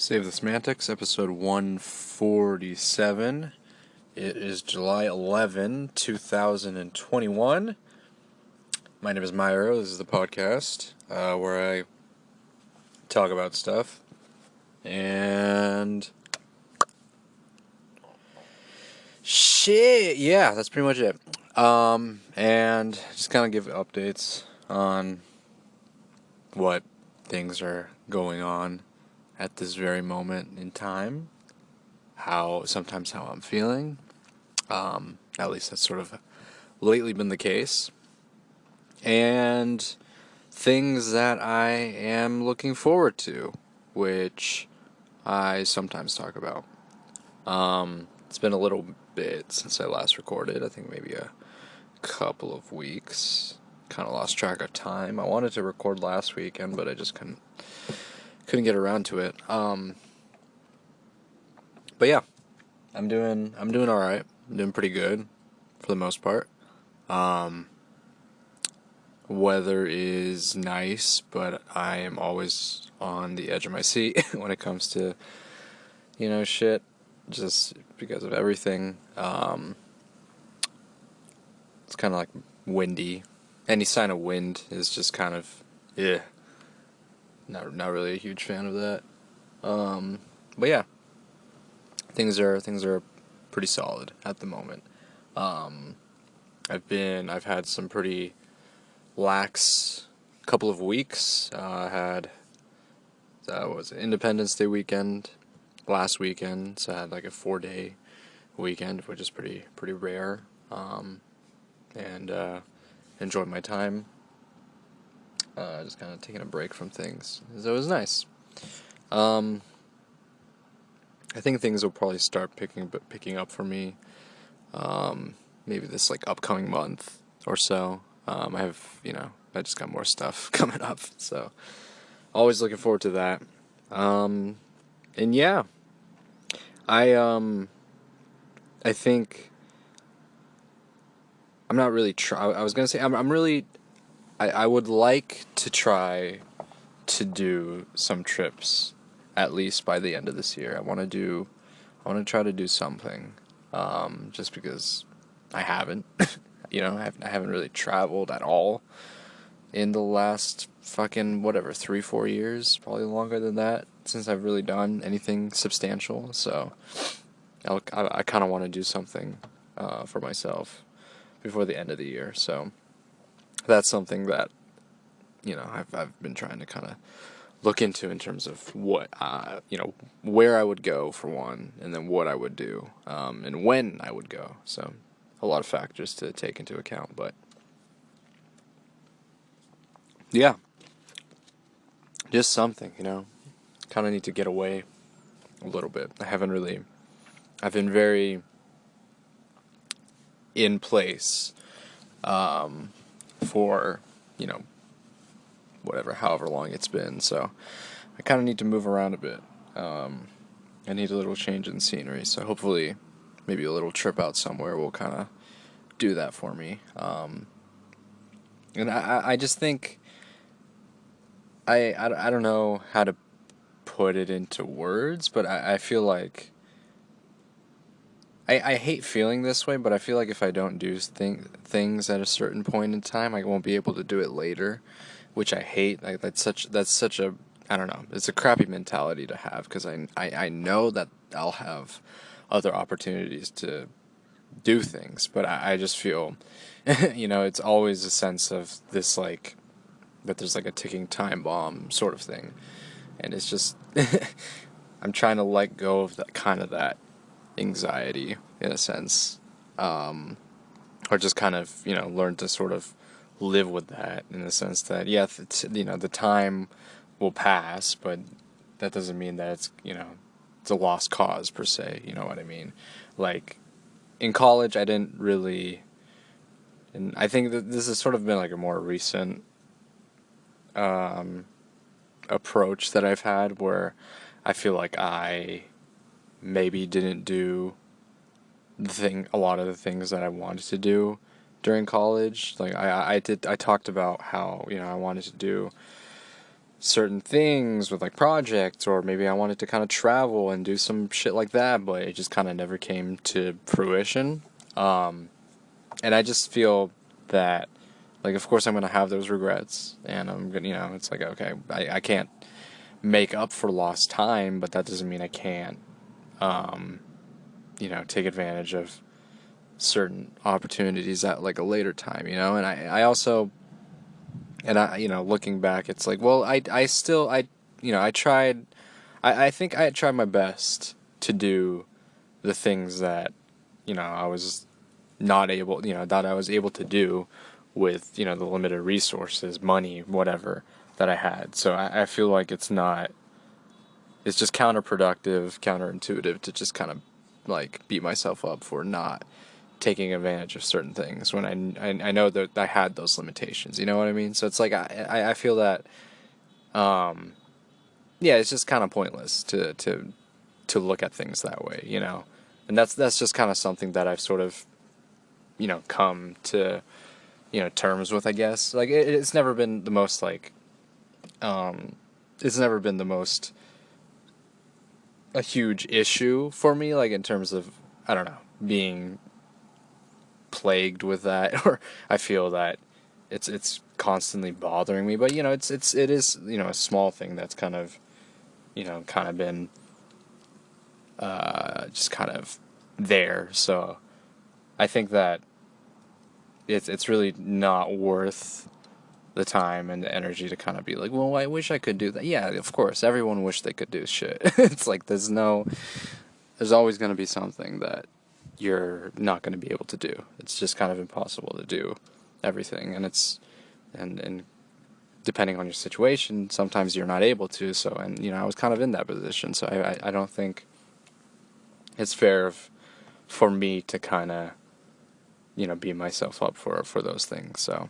Save the Semantics, episode 147. It is July 11, 2021. My name is Myro. This is the podcast where I talk about stuff. And shit, yeah, that's pretty much it. And just kind of give updates on what things are going on at this very moment in time, how I'm feeling. At least that's sort of lately been the case. And things that I am looking forward to, which I sometimes talk about. It's been a little bit since I last recorded. I think maybe a couple of weeks. Kind of lost track of time. I wanted to record last weekend, but I just couldn't get around to it. But yeah, I'm doing all right. I'm doing pretty good for the most part. Weather is nice, but I am always on the edge of my seat when it comes to, shit, just because of everything. It's kind of like windy. Any sign of wind is just kind of, not really a huge fan of that. But yeah, things are pretty solid at the moment. I've had some pretty lax couple of weeks. I had Independence Day weekend last weekend, so I had like a 4-day weekend, which is pretty rare. And enjoyed my time. Just kind of taking a break from things. So it was nice. I think things will probably start picking up for me. Maybe this like upcoming month or so. I just got more stuff coming up, so always looking forward to that. And yeah, I think I'm not really I was gonna say I would like to try to do some trips at least by the end of this year. I want to try to do something, just because I haven't. I haven't really traveled at all in the last fucking 3-4 years, probably longer than that, since I've really done anything substantial. So I kind of want to do something for myself before the end of the year. So that's something that I've been trying to kind of look into in terms of what where I would go for one, and then what I would do, and when I would go. So a lot of factors to take into account, but yeah, just something, kind of need to get away a little bit. I've been very in place, for, however long it's been, so I kind of need to move around a bit. I need a little change in scenery, so hopefully maybe a little trip out somewhere will kind of do that for me. And I just think I don't know how to put it into words, but I feel like I hate feeling this way, but I feel like if I don't do things at a certain point in time, I won't be able to do it later, which I hate. Like that's such a, I don't know, it's a crappy mentality to have, because I know that I'll have other opportunities to do things, but I just feel, it's always a sense of this, like, that there's like a ticking time bomb sort of thing, and it's just I'm trying to let go of that anxiety in a sense, or just kind of learn to sort of live with that, in the sense that the time will pass, but that doesn't mean that it's a lost cause per se. You know what I mean? Like in college, I didn't really, and I think that this has sort of been like a more recent approach that I've had, where I feel like I maybe didn't do a lot of the things that I wanted to do during college. Like I talked about how I wanted to do certain things with like projects, or maybe I wanted to kind of travel and do some shit like that, but it just kind of never came to fruition. And I just feel that, like, of course I'm gonna have those regrets, and I'm gonna, it's like, okay, I can't make up for lost time, but that doesn't mean I can't, take advantage of certain opportunities at like a later time, and I also, and looking back, it's like, well, I still, I tried, I think I tried my best to do the things that, I was not able, that I was able to do with, the limited resources, money, whatever, that I had. So I feel like it's just counterproductive, counterintuitive to just kind of like beat myself up for not taking advantage of certain things when I know that I had those limitations. You know what I mean? So it's like I feel that, yeah, it's just kind of pointless to look at things that way, and that's just kind of something that I've sort of, come to, terms with, I guess. Like it's never been the most like, it's never been the most a huge issue for me, like in terms of, I don't know, being plagued with that, or I feel that it's constantly bothering me. But it is, a small thing that's kind of, been just kind of there. So I think that it's really not worth the time and the energy to kind of be like, well, I wish I could do that. Yeah, of course, everyone wish they could do shit. It's like there's always going to be something that you're not going to be able to do. It's just kind of impossible to do everything, and depending on your situation, sometimes you're not able to. So, and I was kind of in that position. So I don't think it's fair for me to kind of beat myself up for those things. So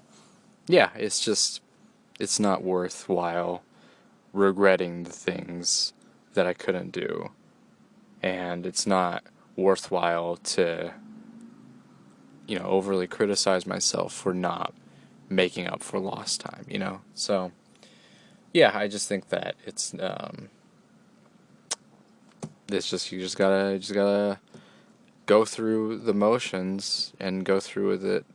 yeah, it's not worthwhile regretting the things that I couldn't do, and it's not worthwhile to overly criticize myself for not making up for lost time, so yeah, I just think that it's just, you just gotta go through the motions and go through with it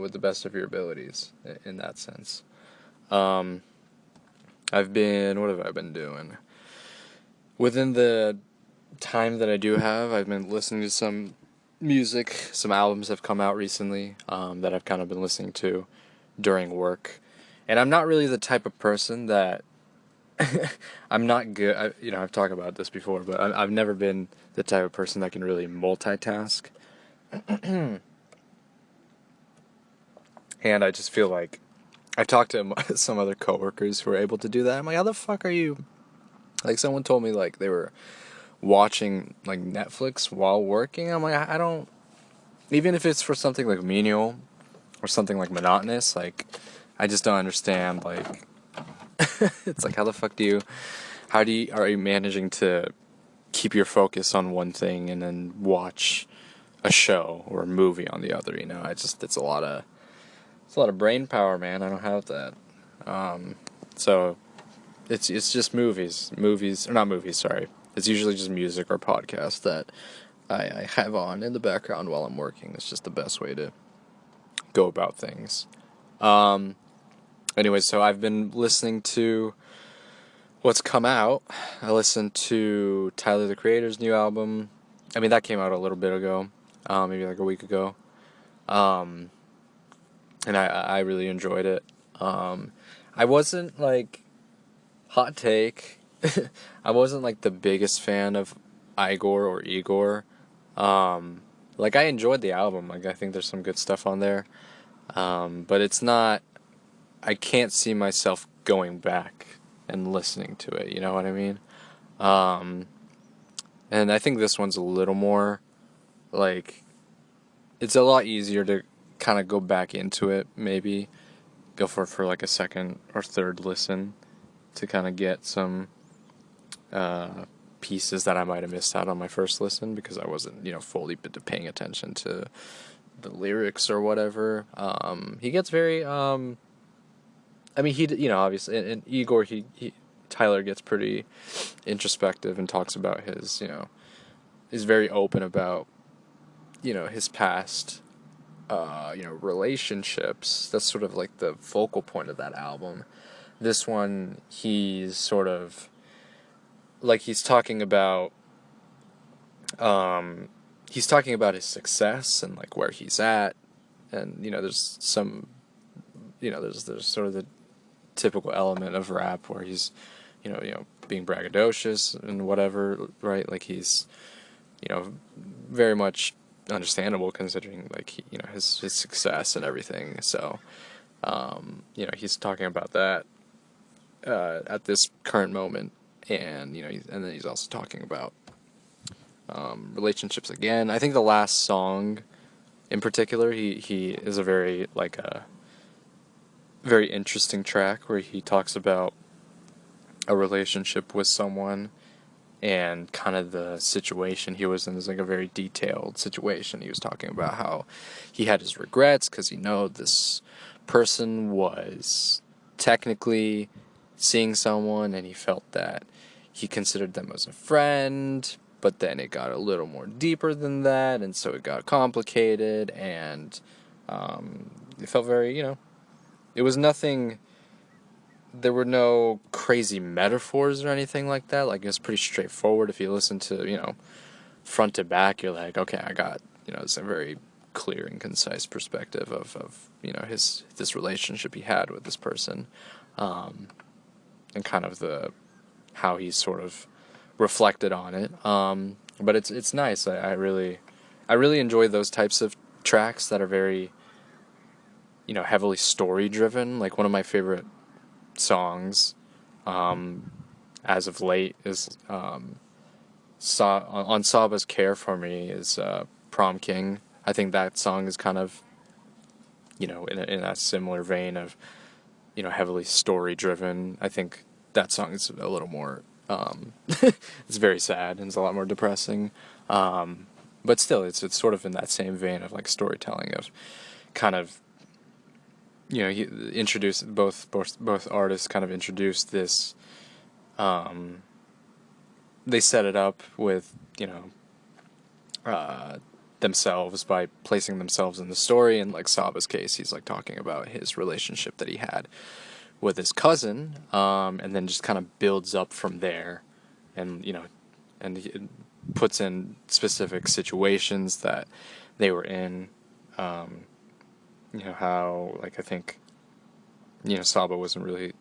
with the best of your abilities in that sense. What have I been doing? Within the time that I do have, I've been listening to some music. Some albums have come out recently that I've kind of been listening to during work. And I'm not really the type of person that I'm not good. I've talked about this before, but I've never been the type of person that can really multitask. And I just feel like I've talked to some other coworkers who are able to do that. I'm like, how the fuck are you? Like, someone told me like they were watching like Netflix while working. I'm like, I don't. Even if it's for something like menial or something like monotonous, like I just don't understand. Like, it's like, how the fuck are you managing to keep your focus on one thing and then watch a show or a movie on the other? It's a lot of brain power, man. I don't have that. So it's just movies, or not movies. Sorry, it's usually just music or podcasts that I have on in the background while I'm working. It's just the best way to go about things. Anyway, so I've been listening to what's come out. I listened to Tyler, the Creator's new album. I mean, that came out a little bit ago, maybe like a week ago. And I really enjoyed it. I wasn't like, hot take, I wasn't like the biggest fan of Igor. Like, I enjoyed the album. Like, I think there's some good stuff on there. But it's not, I can't see myself going back and listening to it, you know what I mean? And I think this one's a little more, like, it's a lot easier to kind of go back into it, maybe. Go for like a second or third listen to kind of get some pieces that I might have missed out on my first listen because I wasn't, fully paying attention to the lyrics or whatever. He gets very, I mean, obviously, and Igor, Tyler gets pretty introspective and talks about his, is very open about, his past, relationships. That's sort of like the focal point of that album. This one, he's sort of, like, he's talking about his success and, like, where he's at. And, there's some, there's sort of the typical element of rap where he's, being braggadocious and whatever, right? Like, he's, very much understandable considering, like, his success and everything. So, he's talking about that at this current moment, and and then he's also talking about relationships again. I think the last song, in particular, he is a very interesting track where he talks about a relationship with someone and kind of the situation he was in. Is like a very detailed situation. He was talking about how he had his regrets because this person was technically seeing someone, and he felt that he considered them as a friend, but then it got a little more deeper than that, and so it got complicated, and it felt very, it was nothing. There were no crazy metaphors or anything like that. Like, it was pretty straightforward. If you listen to, front to back, you're like, okay, I got, it's a very clear and concise perspective of this relationship he had with this person, and kind of how he sort of reflected on it. But it's nice. I really enjoy those types of tracks that are very, heavily story driven. Like, one of my favorite songs as of late is on Saba's Care for Me is Prom King. I think that song is kind of, in that similar vein of, heavily story driven. I think that song is a little more it's very sad and it's a lot more depressing, but still it's sort of in that same vein of, like, storytelling of kind of, he introduced both artists kind of introduced this. They set it up with themselves by placing themselves in the story. In, like, Saba's case, he's, like, talking about his relationship that he had with his cousin, and then just kind of builds up from there, and and he puts in specific situations that they were in. How, like, I think, Saba wasn't really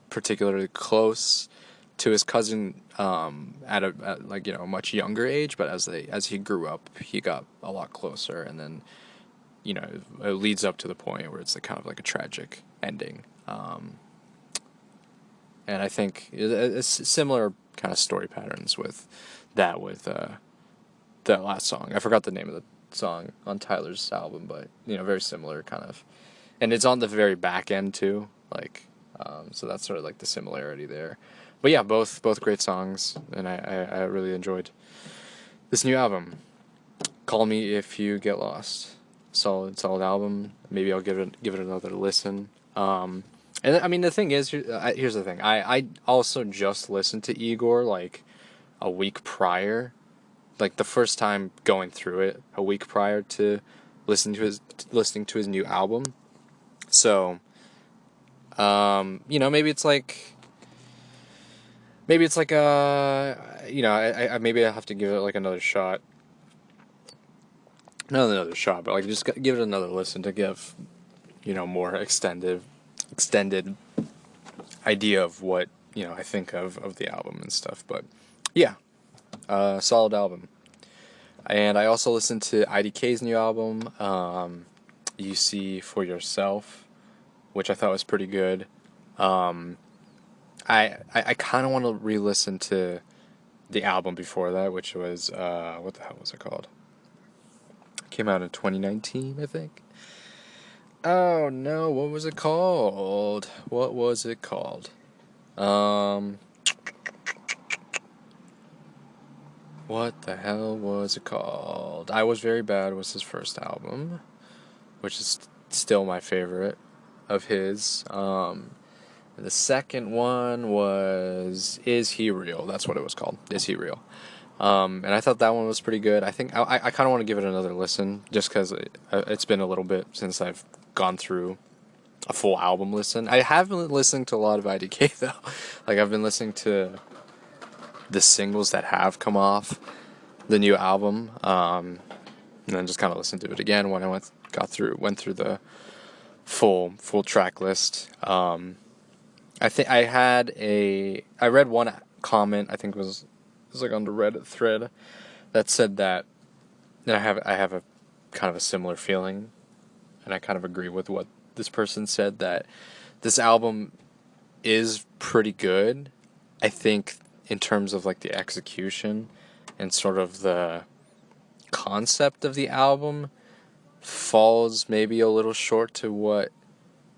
particularly close to his cousin at like, a much younger age, but as he grew up, he got a lot closer, and then it leads up to the point where it's, like, kind of like a tragic ending. And I think it's similar kind of story patterns with that last song. I forgot the name of the song on Tyler's album, but very similar kind of, and it's on the very back end too. Like, so that's sort of like the similarity there. But yeah, both great songs, and I really enjoyed this new album. Call Me If You Get Lost. Solid album. Maybe I'll give it another listen. And I mean, the thing is, here's the thing. I also just listened to Igor, like, a week prior, like the first time going through it, a week prior to listening to his new album. So, maybe it's like I maybe I have to give it, like, another shot. Not another shot, but, like, just give it another listen to give, more extended idea of what, I think of the album and stuff. But yeah, solid album. And I also listened to IDK's new album, You See For Yourself, which I thought was pretty good. I kind of want to re-listen to the album before that, which was, what the hell was it called? Came out in 2019, I think. Oh no, what was it called? What the hell was it called? I Was Very Bad was his first album, which is still my favorite of his. The second one was Is He Real? That's what it was called. Is He Real? And I thought that one was pretty good. I think I kind of want to give it another listen just because it's been a little bit since I've gone through a full album listen. I have been listening to a lot of IDK though. Like I've been listening to the singles that have come off the new album, and then just kind of listened to it again when I went through the full track list. I think I read one comment. I think it was like on the Reddit thread that said that, and I have a kind of a similar feeling, and I kind of agree with what this person said, that this album is pretty good. I think in terms of like the execution and sort of the concept of the album falls maybe a little short to what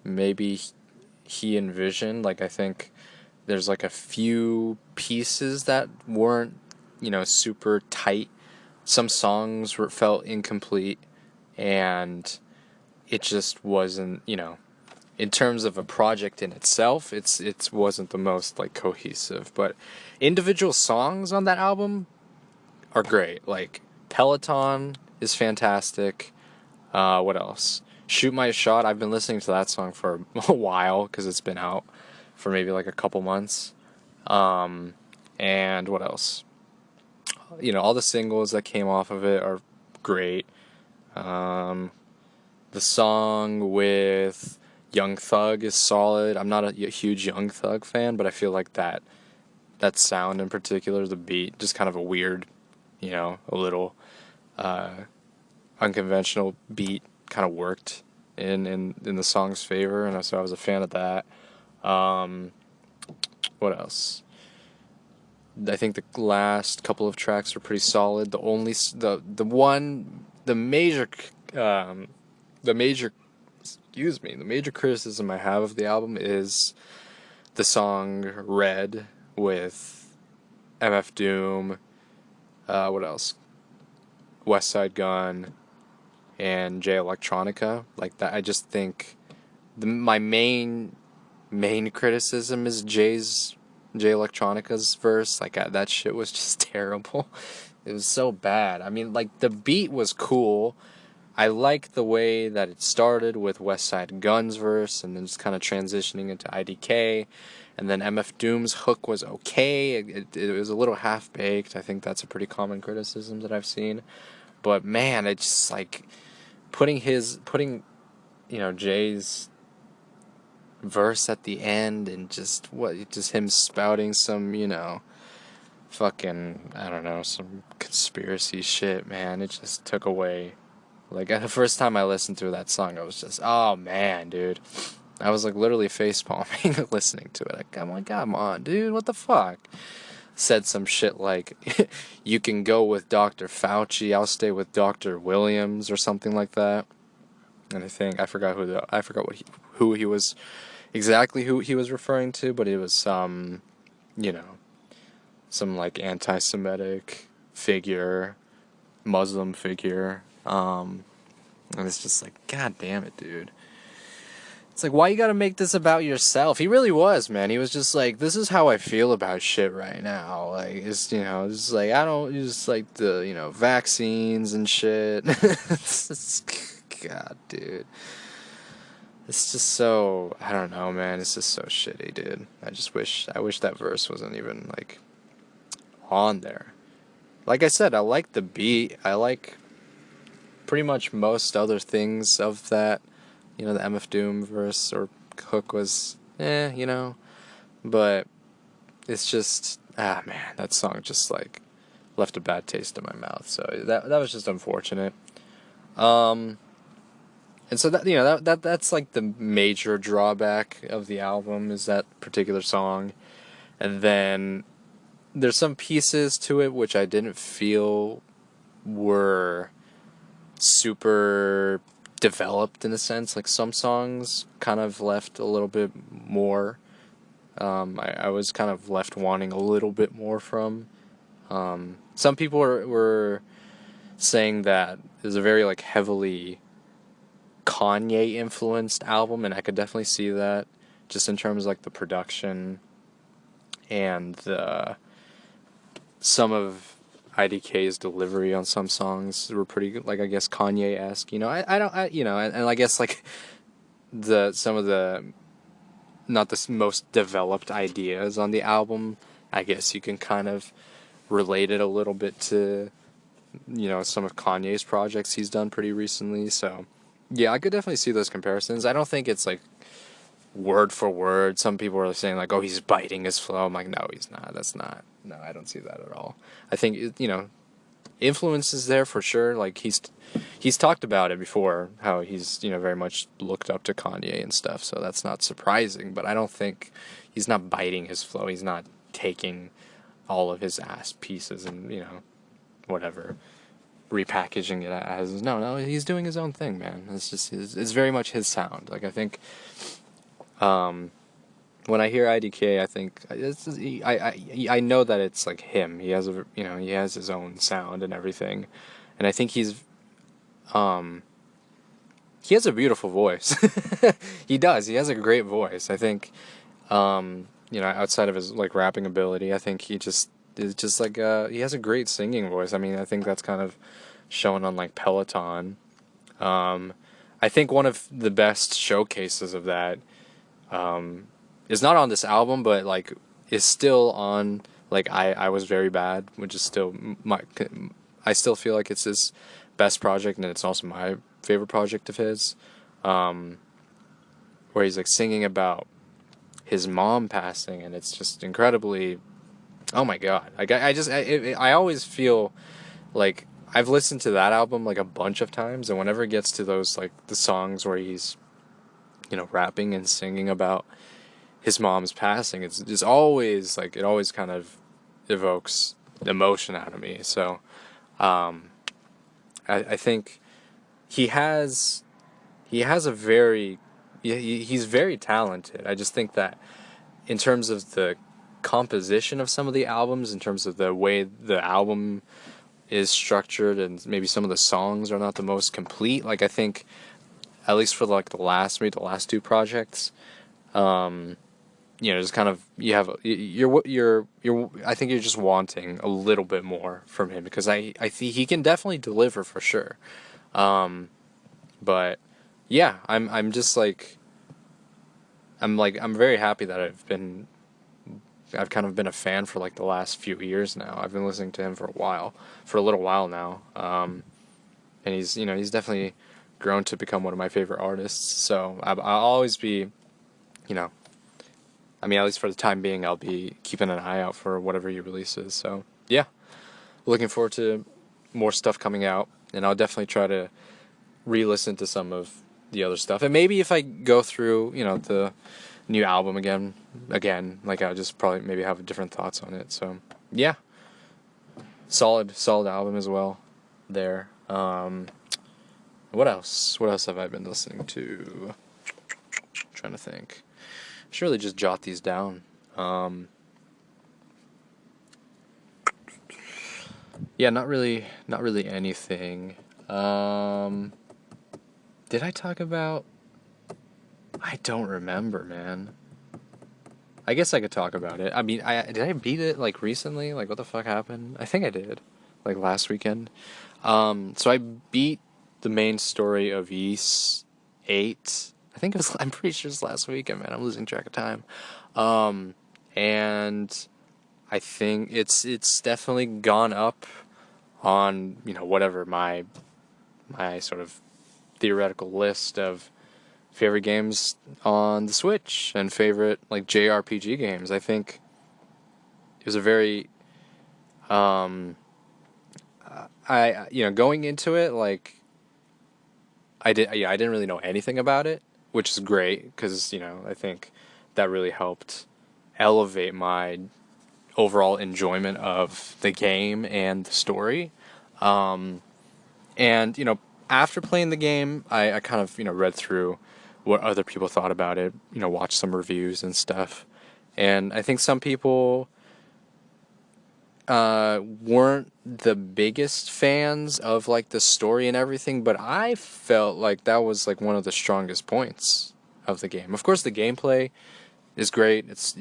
maybe he envisioned. Like I think there's like a few pieces that weren't, super tight. Some songs felt incomplete, and it just wasn't, in terms of a project in itself, it wasn't the most like cohesive. But individual songs on that album are great. Like Peloton is fantastic. What else? Shoot My Shot. I've been listening to that song for a while because it's been out for maybe like a couple months. And what else? All the singles that came off of it are great. The song with Young Thug is solid. I'm not a huge Young Thug fan, but I feel like that sound in particular, the beat, just kind of a weird, a little unconventional beat, kind of worked in the song's favor, and so I was a fan of that. What else? I think the last couple of tracks are pretty solid. The major criticism I have of the album is the song Red with MF Doom. What else? West Side Gun and Jay Electronica. Like that, I just think my main criticism is Jay Electronica's verse. Like that shit was just terrible. It was so bad. I mean, like the beat was cool. I like the way that it started with West Side Gun's verse and then just kind of transitioning into IDK. And then MF Doom's hook was okay. It was a little half-baked. I think that's a pretty common criticism that I've seen. But man, it's just like putting Jay's verse at the end and just him spouting some, fucking, I don't know, some conspiracy shit, man. It just took away. Like, the first time I listened through that song, I was just, oh, man, dude. I was, like, literally facepalming listening to it. Like, I'm like, come on, dude, what the fuck? Said some shit like, you can go with Dr. Fauci, I'll stay with Dr. Williams, or something like that. And I forgot who he was, exactly who he was referring to, but it was some, some, like, anti-Semitic figure, Muslim figure. And it's just like, God damn it, dude. It's like, why you gotta make this about yourself? He really was, man. He was just like, this is how I feel about shit right now. Like, it's, it's like, just like the, vaccines and shit. God, dude. It's just so, I don't know, man. It's just so shitty, dude. I wish that verse wasn't even, like, on there. Like I said, I like the beat. I like pretty much most other things of that. The MF Doom verse or hook was, but it's just, man, that song just, like, left a bad taste in my mouth, so that was just unfortunate. And so that's like the major drawback of the album is that particular song, and then there's some pieces to it which I didn't feel were super developed in a sense. Like some songs kind of left a little bit more. I was kind of left wanting a little bit more from. Some people were saying that it was a very like heavily Kanye influenced album, and I could definitely see that. just in terms of like the production and some of IDK's delivery on some songs were pretty good. Like I guess Kanye-esque. I don't. And I guess like some of the not the most developed ideas on the album. I guess you can kind of relate it a little bit to some of Kanye's projects he's done pretty recently. So yeah, I could definitely see those comparisons. I don't think it's like word for word. Some people are saying like, "Oh, he's biting his flow." I'm like, "No, he's not. That's not. No, I don't see that at all." I think influence is there for sure. Like he's talked about it before, how he's very much looked up to Kanye and stuff. So that's not surprising. But I don't think he's not biting his flow. He's not taking all of his ass pieces and whatever, repackaging it as no. He's doing his own thing, man. It's very much his sound. Like I think. When I hear IDK, I think I know that it's like him. He has he has his own sound and everything, and I think he has a beautiful voice. He does. He has a great voice. I think, outside of his like rapping ability, I think he just is just like he has a great singing voice. I mean, I think that's kind of shown on like Peloton. I think one of the best showcases of that. Is not on this album, but like is still on like I Was Very Bad, which is still I still feel like it's his best project, and it's also my favorite project of his, where he's like singing about his mom passing, and it's just incredibly, oh my god, I always feel like I've listened to that album like a bunch of times, and whenever it gets to those like the songs where he's rapping and singing about his mom's passing, it's just always like it always kind of evokes emotion out of me. So I think he has a very he's very talented. I just think that in terms of the composition of some of the albums, in terms of the way the album is structured, and maybe some of the songs are not the most complete. Like I think, at least for like the last two projects, just kind of you're I think you're just wanting a little bit more from him, because I think he can definitely deliver for sure, but yeah, I'm just like I'm very happy that I've kind of been a fan for like the last few years now. I've been listening to him for a little while now, and he's definitely grown to become one of my favorite artists. So I'll always be, I mean, at least for the time being, I'll be keeping an eye out for whatever he releases. So yeah, looking forward to more stuff coming out, and I'll definitely try to re-listen to some of the other stuff. And maybe if I go through, the new album again, like I'll just probably maybe have different thoughts on it. So yeah, solid album as well there. What else have I been listening to? Trying to think. I should really just jot these down. Yeah, not really anything. Did I talk about? I don't remember, man. I guess I could talk about it. I mean, did I beat it like recently? Like, what the fuck happened? I think I did, like last weekend. So I beat the main story of Ys 8. I think it was. I'm pretty sure it's last weekend, man. I'm losing track of time. And I think it's definitely gone up on whatever my sort of theoretical list of favorite games on the Switch and favorite like JRPG games. I think it was a very I going into it, like I didn't really know anything about it, which is great because I think that really helped elevate my overall enjoyment of the game and the story. And after playing the game, I kind of read through what other people thought about it, watched some reviews and stuff, and I think some people weren't the biggest fans of like the story and everything, but I felt like that was like one of the strongest points of the game. Of course, the gameplay is great. It's,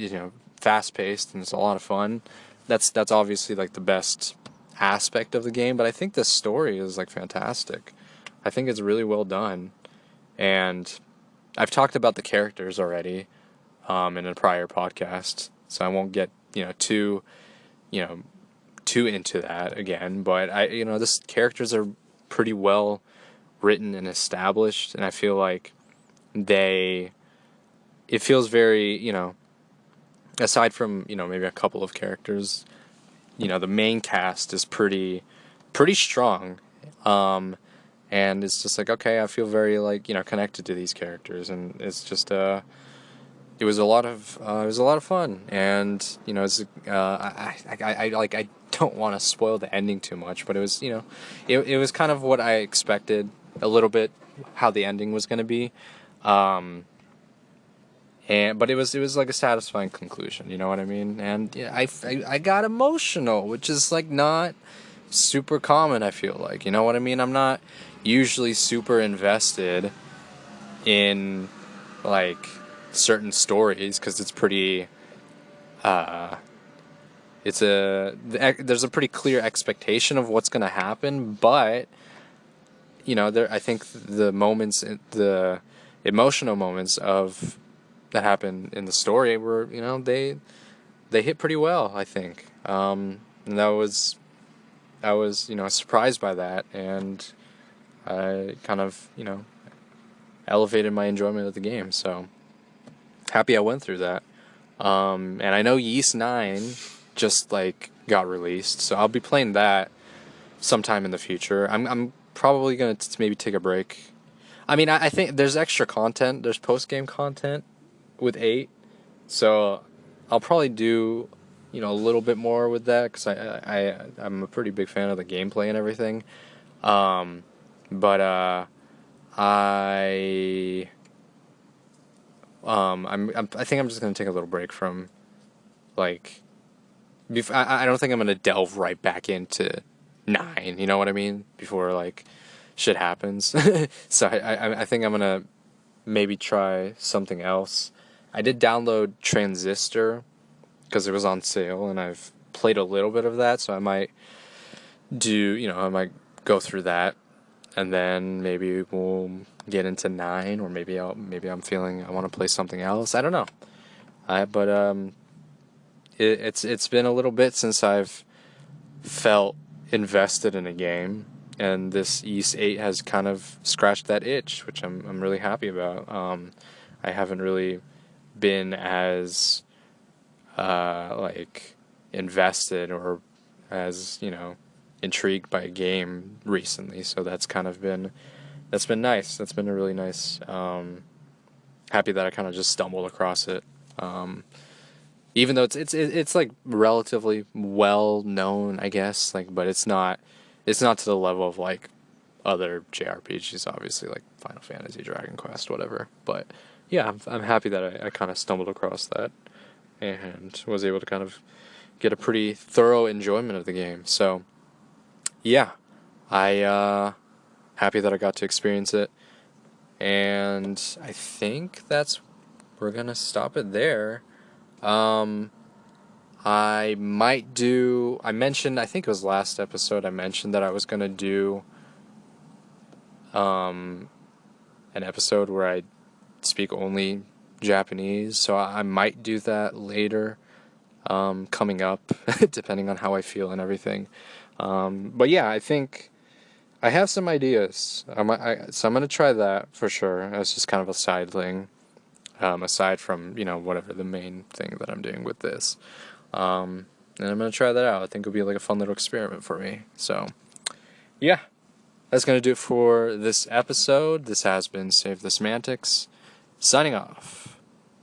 fast paced and it's a lot of fun. That's obviously like the best aspect of the game, but I think the story is like fantastic. I think it's really well done, and I've talked about the characters already in a prior podcast, so I won't get too too into that again. But this characters are pretty well written and established, and I feel like it feels very aside from maybe a couple of characters, the main cast is pretty strong, and it's just like, okay, I feel very like connected to these characters, and it's just it was a lot of fun, and I don't want to spoil the ending too much, but it was it was kind of what I expected a little bit, how the ending was going to be. But it was like a satisfying conclusion, you know what I mean? And yeah, I got emotional, which is like not super common, I feel like, you know what I mean? I'm not usually super invested in like certain stories because it's pretty there's a pretty clear expectation of what's going to happen, but I think the emotional moments of that happen in the story were, they hit pretty well, I think. And I was surprised by that, and I kind of, elevated my enjoyment of the game. So happy I went through that. And I know Ys 9 just like got released, so I'll be playing that sometime in the future. I'm probably gonna maybe take a break. I mean, I think there's extra content. There's post game content with 8, so I'll probably do a little bit more with that because I'm a pretty big fan of the gameplay and everything. But I think I'm just gonna take a little break from like. I don't think I'm gonna delve right back into 9. You know what I mean? Before like shit happens. So I think I'm gonna maybe try something else. I did download Transistor because it was on sale, and I've played a little bit of that, so I might I might go through that, and then maybe we'll get into 9, or maybe I'm feeling I want to play something else. I don't know. It's been a little bit since I've felt invested in a game, and this Ys 8 has kind of scratched that itch, which I'm really happy about. I haven't really been as like invested or as intrigued by a game recently, so that's been nice. That's been a really nice. Happy that I kind of just stumbled across it. Even though it's like relatively well known, I guess, like, but it's not to the level of like other JRPGs, obviously, like Final Fantasy, Dragon Quest, whatever. But yeah, I'm happy that I kind of stumbled across that and was able to kind of get a pretty thorough enjoyment of the game. So yeah, I happy that I got to experience it, and I think we're gonna stop it there. I mentioned, I think it was last episode, I mentioned that I was gonna do an episode where I speak only Japanese, so I might do that later, coming up, depending on how I feel and everything. But yeah, I think I have some ideas. So I'm gonna try that for sure. It's just kind of a side thing, aside from whatever the main thing that I'm doing with this. And I'm gonna try that out. I think it'll be like a fun little experiment for me. So yeah, that's gonna do it for this episode. This has been Save the Semantics, signing off.